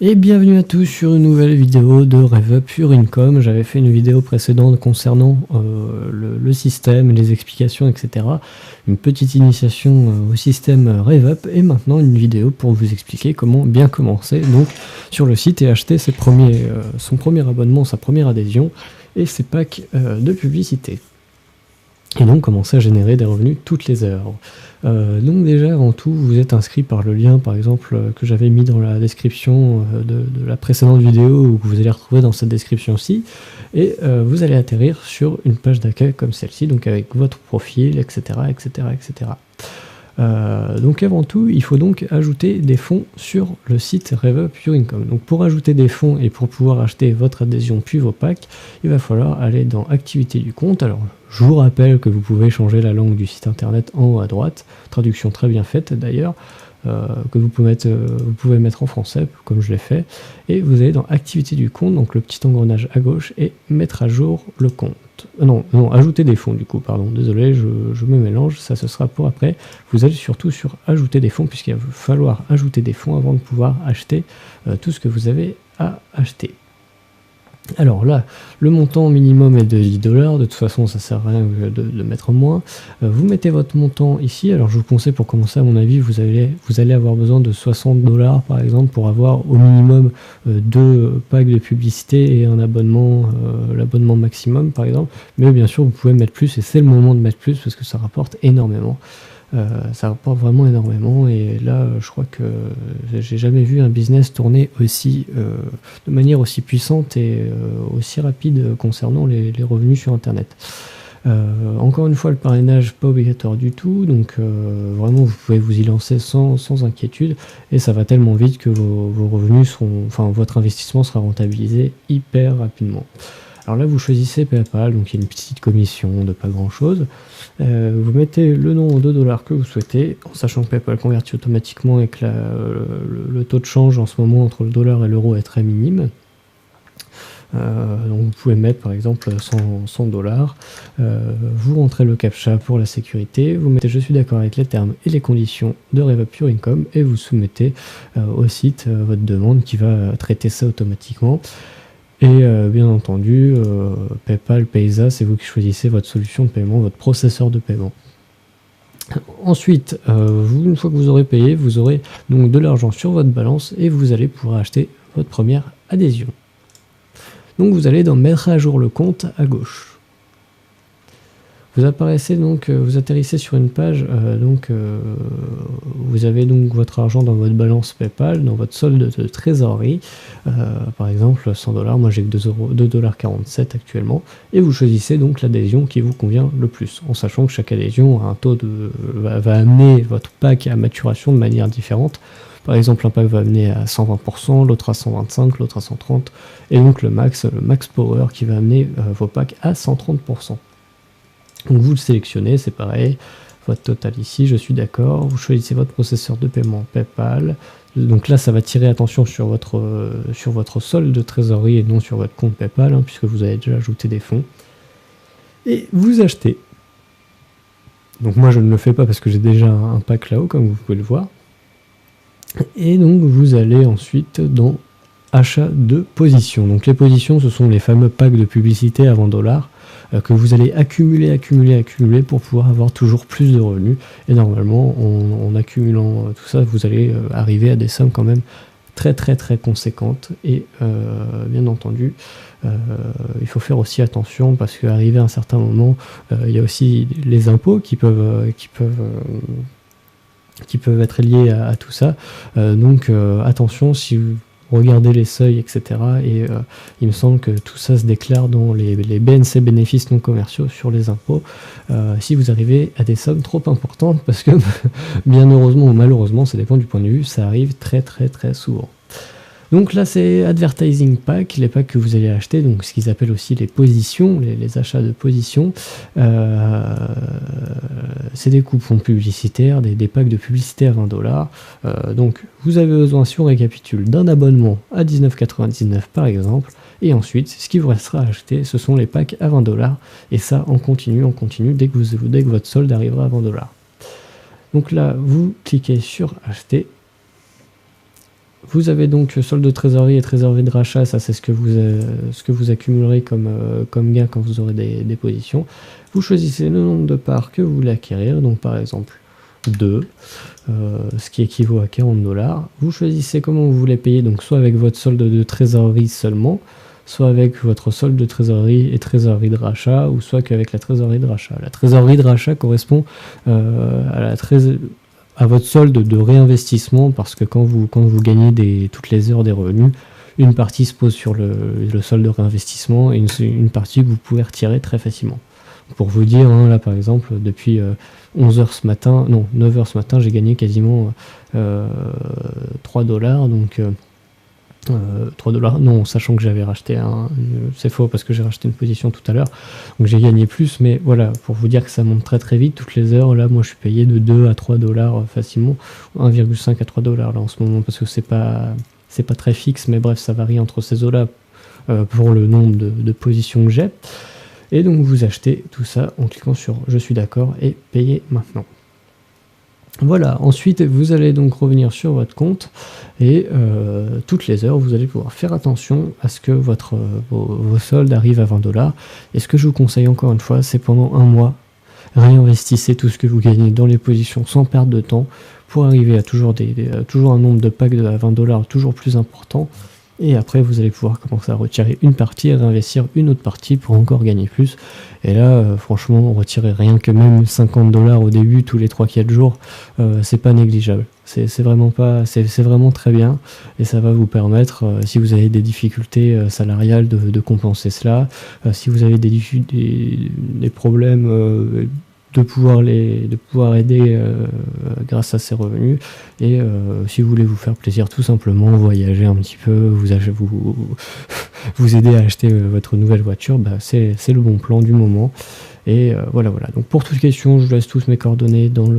Et bienvenue à tous sur une nouvelle vidéo de RevUp sur Income. J'avais fait une vidéo précédente concernant le système, les explications, etc. Une petite initiation au système RevUp et maintenant une vidéo pour vous expliquer comment bien commencer donc sur le site et acheter son premier abonnement, sa première adhésion et ses packs de publicité. Et donc commencer à générer des revenus toutes les heures. Donc déjà avant tout vous êtes inscrit par le lien par exemple que j'avais mis dans la description de la précédente vidéo ou que vous allez retrouver dans cette description-ci et vous allez atterrir sur une page d'accueil comme celle-ci, donc avec votre profil, etc. etc., etc. Donc avant tout, il faut donc ajouter des fonds sur le site RevUp Your Income. Donc pour ajouter des fonds et pour pouvoir acheter votre adhésion puis vos packs, il va falloir aller dans Activité du compte. Alors je vous rappelle que vous pouvez changer la langue du site internet en haut à droite, traduction très bien faite d'ailleurs, que vous pouvez mettre en français comme je l'ai fait, et vous allez dans Activité du compte, donc le petit engrenage à gauche, et mettre à jour le compte. Non, ajouter des fonds du coup, pardon, désolé, je me mélange, ça ce sera pour après. Vous allez surtout sur ajouter des fonds, puisqu'il va falloir ajouter des fonds avant de pouvoir acheter tout ce que vous avez à acheter. Alors là, le montant minimum est de 10 $, de toute façon ça sert à rien de mettre moins. Vous mettez votre montant ici, alors je vous conseille pour commencer à mon avis, vous allez avoir besoin de 60 $ par exemple pour avoir au minimum 2 packs de publicité et un abonnement, l'abonnement maximum par exemple, mais bien sûr vous pouvez mettre plus et c'est le moment de mettre plus parce que ça rapporte énormément. Ça rapporte vraiment énormément et là je crois que j'ai jamais vu un business tourner aussi de manière aussi puissante et aussi rapide concernant les revenus sur internet. Encore une fois, le parrainage pas obligatoire du tout, donc vraiment vous pouvez vous y lancer sans inquiétude et ça va tellement vite que vos revenus seront, enfin votre investissement sera rentabilisé hyper rapidement. Alors là, vous choisissez PayPal, donc il y a une petite commission de pas grand-chose. Vous mettez le nombre de dollars que vous souhaitez, en sachant que PayPal convertit automatiquement et que le taux de change en ce moment entre le dollar et l'euro est très minime. Donc vous pouvez mettre par exemple 100 $. Vous rentrez le CAPTCHA pour la sécurité, vous mettez je suis d'accord avec les termes et les conditions de RevUp Your Income et vous soumettez au site votre demande qui va traiter ça automatiquement. Et bien entendu, PayPal, Payza, c'est vous qui choisissez votre solution de paiement, votre processeur de paiement. Ensuite, une fois que vous aurez payé, vous aurez donc de l'argent sur votre balance et vous allez pouvoir acheter votre première adhésion. Donc vous allez dans mettre à jour le compte à gauche. Vous apparaissez donc, vous atterrissez sur une page, vous avez donc votre argent dans votre balance PayPal, dans votre solde de trésorerie, par exemple 100 $, moi j'ai que 2,47 $ actuellement, et vous choisissez donc l'adhésion qui vous convient le plus, en sachant que chaque adhésion a un taux va amener votre pack à maturation de manière différente. Par exemple, un pack va amener à 120%, l'autre à 125%, l'autre à 130%, et donc le max power qui va amener vos packs à 130%. Donc vous le sélectionnez, c'est pareil, votre total ici, je suis d'accord, vous choisissez votre processeur de paiement PayPal, donc là ça va tirer attention sur votre solde de trésorerie et non sur votre compte PayPal, hein, puisque vous avez déjà ajouté des fonds, et vous achetez. Donc moi je ne le fais pas parce que j'ai déjà un pack là-haut, comme vous pouvez le voir, et donc vous allez ensuite dans achat de positions. Donc les positions, ce sont les fameux packs de publicité à 20 $ que vous allez accumuler pour pouvoir avoir toujours plus de revenus. Et normalement, en accumulant tout ça, vous allez arriver à des sommes quand même très conséquentes. Et bien entendu, il faut faire aussi attention parce qu'arrivé à un certain moment, il y a aussi les impôts qui peuvent être liés à tout ça. Donc attention, si vous regardez les seuils, etc. Et il me semble que tout ça se déclare dans les BNC, bénéfices non commerciaux, sur les impôts, si vous arrivez à des sommes trop importantes, parce que bien heureusement ou malheureusement, ça dépend du point de vue, ça arrive très souvent. Donc là c'est Advertising Pack, les packs que vous allez acheter, donc ce qu'ils appellent aussi les positions, les achats de positions. C'est des coupons publicitaires, des packs de publicité à 20 $. Donc vous avez besoin, si on récapitule, d'un abonnement à 19,99 € par exemple, et ensuite ce qui vous restera à acheter, ce sont les packs à 20 $, et ça on continue, dès que votre solde arrivera à 20 $. Donc là vous cliquez sur acheter. Vous avez donc solde de trésorerie et trésorerie de rachat, ça c'est ce que vous accumulerez comme gain quand vous aurez des positions. Vous choisissez le nombre de parts que vous voulez acquérir, donc par exemple 2, ce qui équivaut à 40$. Vous choisissez comment vous voulez payer, donc soit avec votre solde de trésorerie seulement, soit avec votre solde de trésorerie et trésorerie de rachat, ou soit qu'avec la trésorerie de rachat. La trésorerie de rachat correspond à votre solde de réinvestissement, parce que quand vous gagnez toutes les heures des revenus, une partie se pose sur le solde de réinvestissement et une partie que vous pouvez retirer très facilement. Pour vous dire, hein, là par exemple, depuis 11h ce matin, non, 9h ce matin, j'ai gagné quasiment 3$, donc 3$, non, sachant que j'avais racheté c'est faux parce que j'ai racheté une position tout à l'heure, donc j'ai gagné plus, mais voilà, pour vous dire que ça monte très très vite, toutes les heures, là, moi je suis payé de 2 à 3$ facilement, 1,5 à 3$ là en ce moment, parce que c'est pas très fixe, mais bref, ça varie entre ces eaux-là pour le nombre de positions que j'ai. Et donc vous achetez tout ça en cliquant sur « Je suis d'accord » et « Payer maintenant ». Voilà, ensuite vous allez donc revenir sur votre compte et toutes les heures vous allez pouvoir faire attention à ce que vos soldes arrivent à 20$. Et ce que je vous conseille encore une fois, c'est pendant un mois, réinvestissez tout ce que vous gagnez dans les positions sans perdre de temps pour arriver à toujours un nombre de packs à 20$ toujours plus important. Et après, vous allez pouvoir commencer à retirer une partie et réinvestir une autre partie pour encore gagner plus. Et là, franchement, retirer rien que même 50$ au début, tous les 3-4 jours, c'est pas négligeable. C'est vraiment très bien. Et ça va vous permettre, si vous avez des difficultés salariales, de compenser cela. Si vous avez des problèmes, de pouvoir aider grâce à ces revenus. Et si vous voulez vous faire plaisir, tout simplement voyager un petit peu, vous aider à acheter votre nouvelle voiture, c'est le bon plan du moment. Et voilà. Donc pour toute question, je vous laisse tous mes coordonnées dans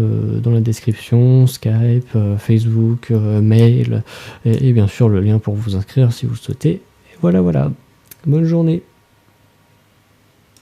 la description, Skype, Facebook, mail, et bien sûr le lien pour vous inscrire si vous le souhaitez. Et voilà. Bonne journée.